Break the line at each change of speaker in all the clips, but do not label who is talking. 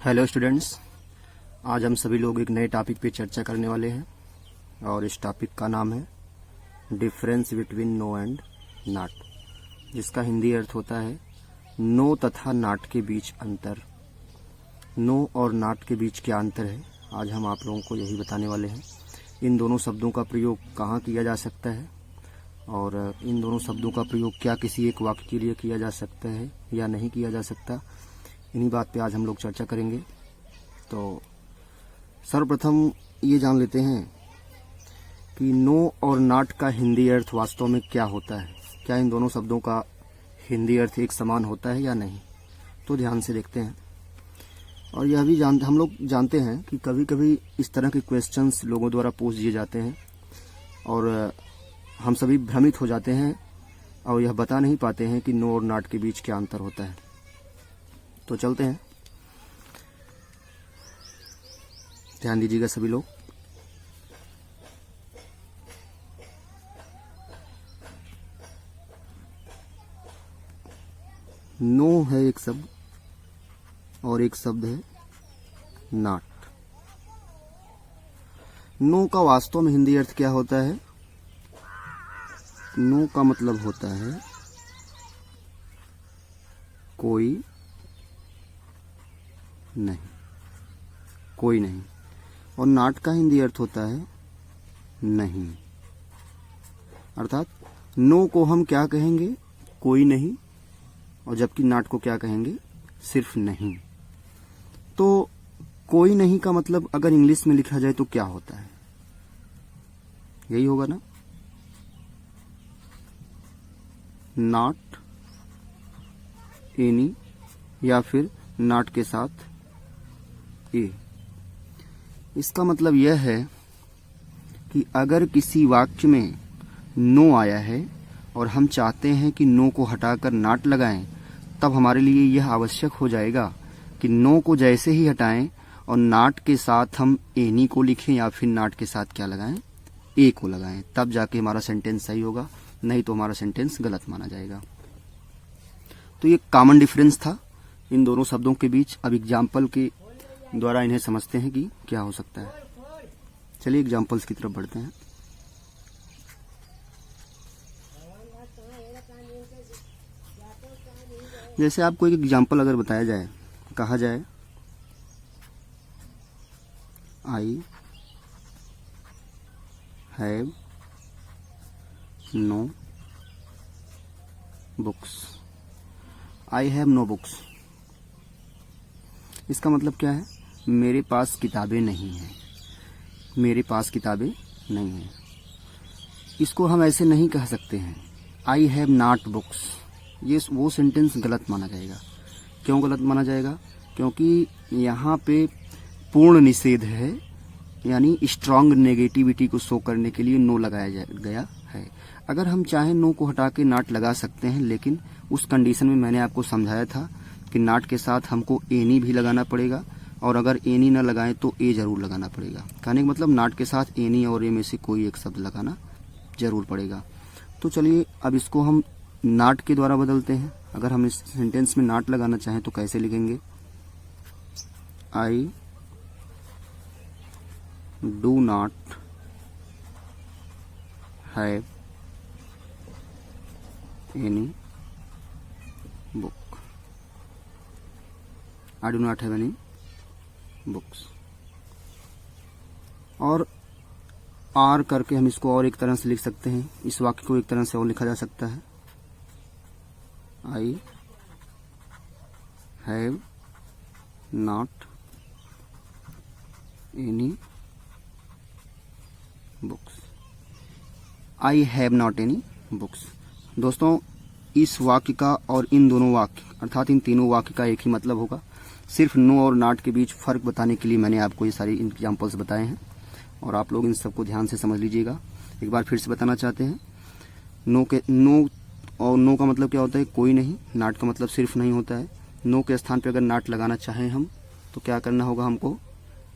Hello students, आज हम सभी लोग एक नए टॉपिक पे चर्चा करने वाले हैं और इस टॉपिक का नाम है difference between no and not, जिसका हिंदी अर्थ होता है नो तथा नॉट के बीच अंतर। नो और नॉट के बीच क्या अंतर है, आज हम आप लोगों को यही बताने वाले हैं। इन दोनों शब्दों का प्रयोग कहाँ किया जा सकता है और इन दोनों शब्दों का प्रयोग क्या किसी एक वाक्य के लिए किया जा सकता है या नहीं किया जा सकता, इन्हीं बात पे आज हम लोग चर्चा करेंगे। तो सर्वप्रथम ये जान लेते हैं कि नो और नॉट का हिंदी अर्थ वास्तव में क्या होता है। क्या इन दोनों शब्दों का हिंदी अर्थ एक समान होता है या नहीं, तो ध्यान से देखते हैं। और यह भी हम लोग जानते हैं कि कभी कभी इस तरह के क्वेश्चंस लोगों द्वारा पूछ दिए जाते हैं और हम सभी भ्रमित हो जाते हैं और यह बता नहीं पाते हैं कि नो और नॉट के बीच क्या अंतर होता है। तो चलते हैं, ध्यान दीजिएगा सभी लोग। नो है एक शब्द और एक शब्द है नॉट। नो का वास्तव में हिंदी अर्थ क्या होता है? नो का मतलब होता है कोई नहीं, कोई नहीं। और नॉट का हिंदी अर्थ होता है नहीं। अर्थात नो को हम क्या कहेंगे? कोई नहीं, और जबकि नॉट को क्या कहेंगे? सिर्फ नहीं। तो कोई नहीं का मतलब अगर इंग्लिश में लिखा जाए तो क्या होता है? यही होगा ना, नॉट एनी, या फिर नॉट के साथ ए। इसका मतलब यह है कि अगर किसी वाक्य में नो आया है और हम चाहते हैं कि नो को हटाकर नॉट लगाएं, तब हमारे लिए यह आवश्यक हो जाएगा कि नो को जैसे ही हटाएं और नॉट के साथ हम एनी को लिखें या फिर नॉट के साथ क्या लगाएं? ए को लगाएं, तब जाके हमारा सेंटेंस सही होगा, नहीं तो हमारा सेंटेंस गलत माना जाएगा। तो ये कॉमन डिफरेंस था इन दोनों शब्दों के बीच। अब एग्जाम्पल के द्वारा इन्हें समझते हैं कि क्या हो सकता है। चलिए एग्जाम्पल्स की तरफ बढ़ते हैं। जैसे आपको एक एग्जाम्पल अगर बताया जाए, कहा जाए I have no books. I have no books, इसका मतलब क्या है? मेरे पास किताबें नहीं हैं, मेरे पास किताबें नहीं हैं। इसको हम ऐसे नहीं कह सकते हैं आई हैव नॉट बुक्स। ये वो सेंटेंस गलत माना जाएगा। क्यों गलत माना जाएगा? क्योंकि यहाँ पे पूर्ण निषेध है, यानी स्ट्रांग नेगेटिविटी को शो करने के लिए नो लगाया गया है। अगर हम चाहें नो को हटा के नॉट लगा सकते हैं, लेकिन उस कंडीशन में मैंने आपको समझाया था कि नॉट के साथ हमको एनी भी लगाना पड़ेगा, और अगर एनी न लगाएं तो ए जरूर लगाना पड़ेगा। कहने का मतलब नॉट के साथ एनी और ए में से कोई एक शब्द लगाना जरूर पड़ेगा। तो चलिए अब इसको हम नॉट के द्वारा बदलते हैं। अगर हम इस सेंटेंस में नॉट लगाना चाहें तो कैसे लिखेंगे? I do not have any book. I do not have any books। और आर करके हम इसको और एक तरह से लिख सकते हैं। इस वाक्य को एक तरह से और लिखा जा सकता है, I have not any books. I have not any books. दोस्तों, इस वाक्य का और इन दोनों वाक्य अर्थात इन तीनों वाक्य का एक ही मतलब होगा। सिर्फ नो और नॉट के बीच फर्क बताने के लिए मैंने आपको ये सारी एग्जाम्पल्स बताए हैं और आप लोग इन सबको ध्यान से समझ लीजिएगा। एक बार फिर से बताना चाहते हैं, नो और नो का मतलब क्या होता है? कोई नहीं। नॉट का मतलब सिर्फ नहीं होता है। नो के स्थान पे अगर नॉट लगाना चाहें हम तो क्या करना होगा? हमको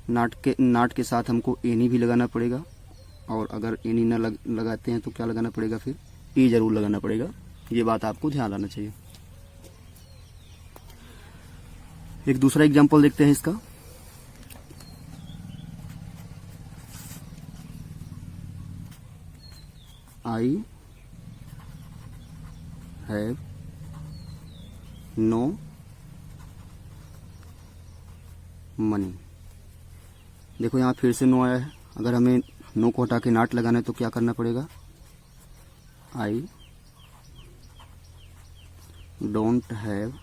नॉट के साथ हमको एनी भी लगाना पड़ेगा, और अगर एनी न लगाते हैं तो क्या लगाना पड़ेगा? फिर ए जरूर लगाना पड़ेगा। ये बात आपको ध्यान रखना चाहिए। एक दूसरा एग्जाम्पल देखते हैं इसका। I have no money. देखो यहाँ फिर से नो आया है। अगर हमें नो को हटा के नॉट लगाना है तो क्या करना पड़ेगा? I don't have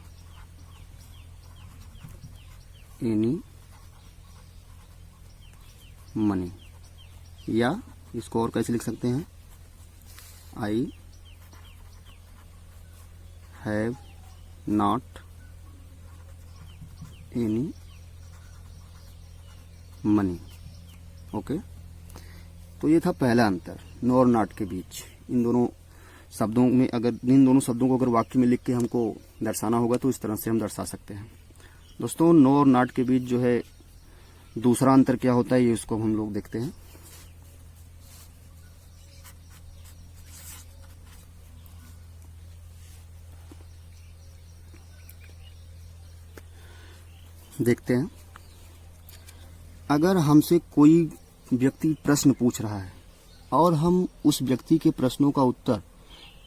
any money. या इसको और कैसे लिख सकते हैं? I have not any money. Okay, तो ये था पहला अंतर नो और नॉट के बीच। इन दोनों शब्दों में अगर इन दोनों शब्दों को अगर वाक्य में लिख के हमको दर्शाना होगा तो इस तरह से हम दर्शा सकते हैं। दोस्तों, नो और नॉट के बीच जो है दूसरा अंतर क्या होता है, ये उसको हम लोग देखते हैं। देखते हैं, अगर हमसे कोई व्यक्ति प्रश्न पूछ रहा है और हम उस व्यक्ति के प्रश्नों का उत्तर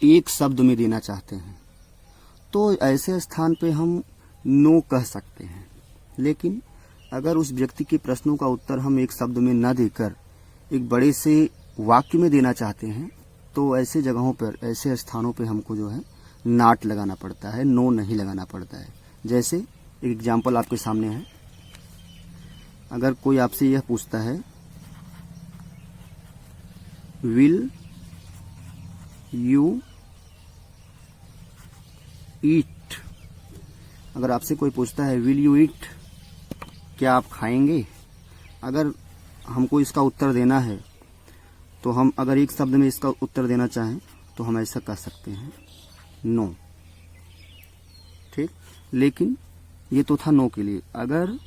एक शब्द में देना चाहते हैं तो ऐसे स्थान पे हम नो कह सकते हैं। लेकिन अगर उस व्यक्ति के प्रश्नों का उत्तर हम एक शब्द में न देकर एक बड़े से वाक्य में देना चाहते हैं तो ऐसे जगहों पर, ऐसे स्थानों पे हमको जो है नॉट लगाना पड़ता है, नो नहीं लगाना पड़ता है। जैसे एक एग्जाम्पल आपके सामने है। अगर कोई आपसे यह पूछता है विल यू ईट, अगर आपसे कोई पूछता है विल यू ईट, क्या आप खाएंगे, अगर हमको इसका उत्तर देना है तो हम अगर एक शब्द में इसका उत्तर देना चाहें तो हम ऐसा कह सकते हैं नो। ठीक, लेकिन ये तो था नो के लिए। अगर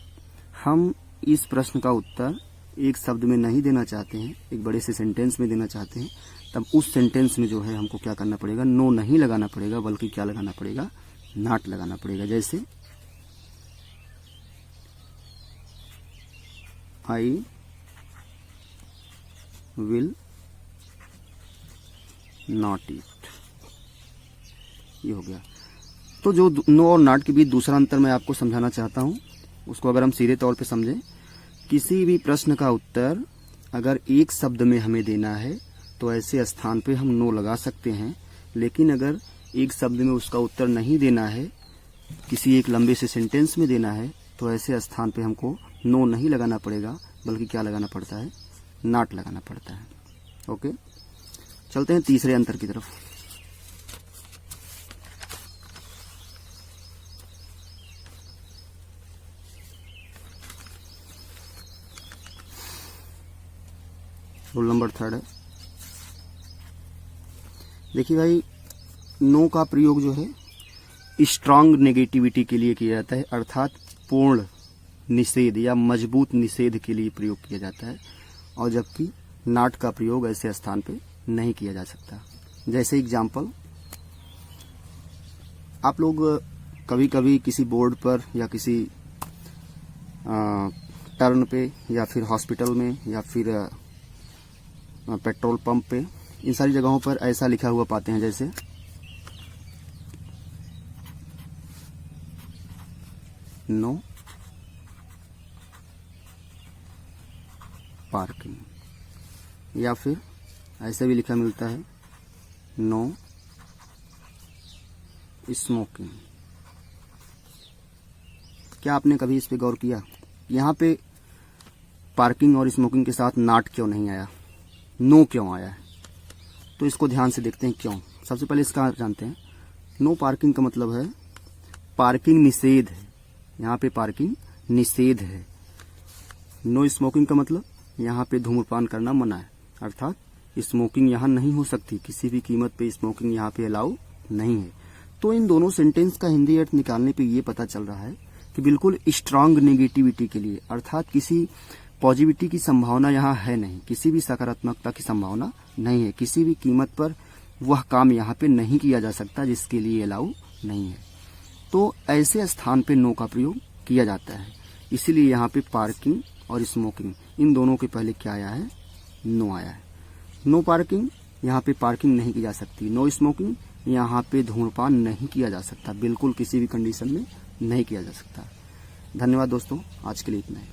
हम इस प्रश्न का उत्तर एक शब्द में नहीं देना चाहते हैं, एक बड़े से सेंटेंस में देना चाहते हैं, तब उस सेंटेंस में जो है हमको क्या करना पड़ेगा? नो नहीं लगाना पड़ेगा, बल्कि क्या लगाना पड़ेगा? नॉट लगाना पड़ेगा। जैसे आई विल नॉट ईट, ये हो गया। तो जो नो और नॉट के बीच दूसरा अंतर मैं आपको समझाना चाहता हूं, उसको अगर हम सीधे तौर पे समझें, किसी भी प्रश्न का उत्तर अगर एक शब्द में हमें देना है तो ऐसे स्थान पे हम नो लगा सकते हैं। लेकिन अगर एक शब्द में उसका उत्तर नहीं देना है, किसी एक लंबे से सेंटेंस में देना है, तो ऐसे स्थान पे हमको नो नहीं लगाना पड़ेगा, बल्कि क्या लगाना पड़ता है? नॉट लगाना पड़ता है। ओके, चलते हैं तीसरे अंतर की तरफ। रूल नंबर 3 है। देखिए भाई, नो का प्रयोग जो है स्ट्रांग नेगेटिविटी के लिए किया जाता है, अर्थात पूर्ण निषेध या मजबूत निषेध के लिए प्रयोग किया जाता है, और जबकि नॉट का प्रयोग ऐसे स्थान पे नहीं किया जा सकता। जैसे एग्जाम्पल, आप लोग कभी कभी किसी बोर्ड पर या किसी टर्न पे या फिर हॉस्पिटल में या फिर पेट्रोल पंप पे, इन सारी जगहों पर ऐसा लिखा हुआ पाते हैं, जैसे नो पार्किंग, या फिर ऐसे भी लिखा मिलता है नो स्मोकिंग। क्या आपने कभी इस पे गौर किया? यहाँ पे पार्किंग और स्मोकिंग के साथ नॉट क्यों नहीं आया, नो क्यों आया है? तो इसको ध्यान से देखते हैं क्यों। सबसे पहले इसका जानते हैं। नो पार्किंग का मतलब है पार्किंग निषेध है, यहाँ पे पार्किंग निषेध है। नो स्मोकिंग का मतलब यहाँ पे धूम्रपान करना मना है, अर्थात स्मोकिंग यहाँ नहीं हो सकती, किसी भी कीमत पे स्मोकिंग यहाँ पे अलाउ नहीं है। तो इन दोनों सेंटेंस का हिंदी अर्थ निकालने पे ये पता चल रहा है कि बिल्कुल स्ट्रांग नेगेटिविटी के लिए, अर्थात किसी पॉजिटिविटी की संभावना यहाँ है नहीं, किसी भी सकारात्मकता की संभावना नहीं है, किसी भी कीमत पर वह काम यहाँ पे नहीं किया जा सकता जिसके लिए अलाउ नहीं है। तो ऐसे स्थान पे नो का प्रयोग किया जाता है। इसीलिए यहाँ पे पार्किंग और स्मोकिंग इन दोनों के पहले क्या आया है, नो आया है। नो पार्किंग, यहाँ पे पार्किंग नहीं की जा सकती। नो स्मोकिंग, यहाँ पे धूम्रपान नहीं किया जा सकता, बिल्कुल किसी भी कंडीशन में नहीं किया जा सकता। धन्यवाद दोस्तों, आज के लिए इतना ही।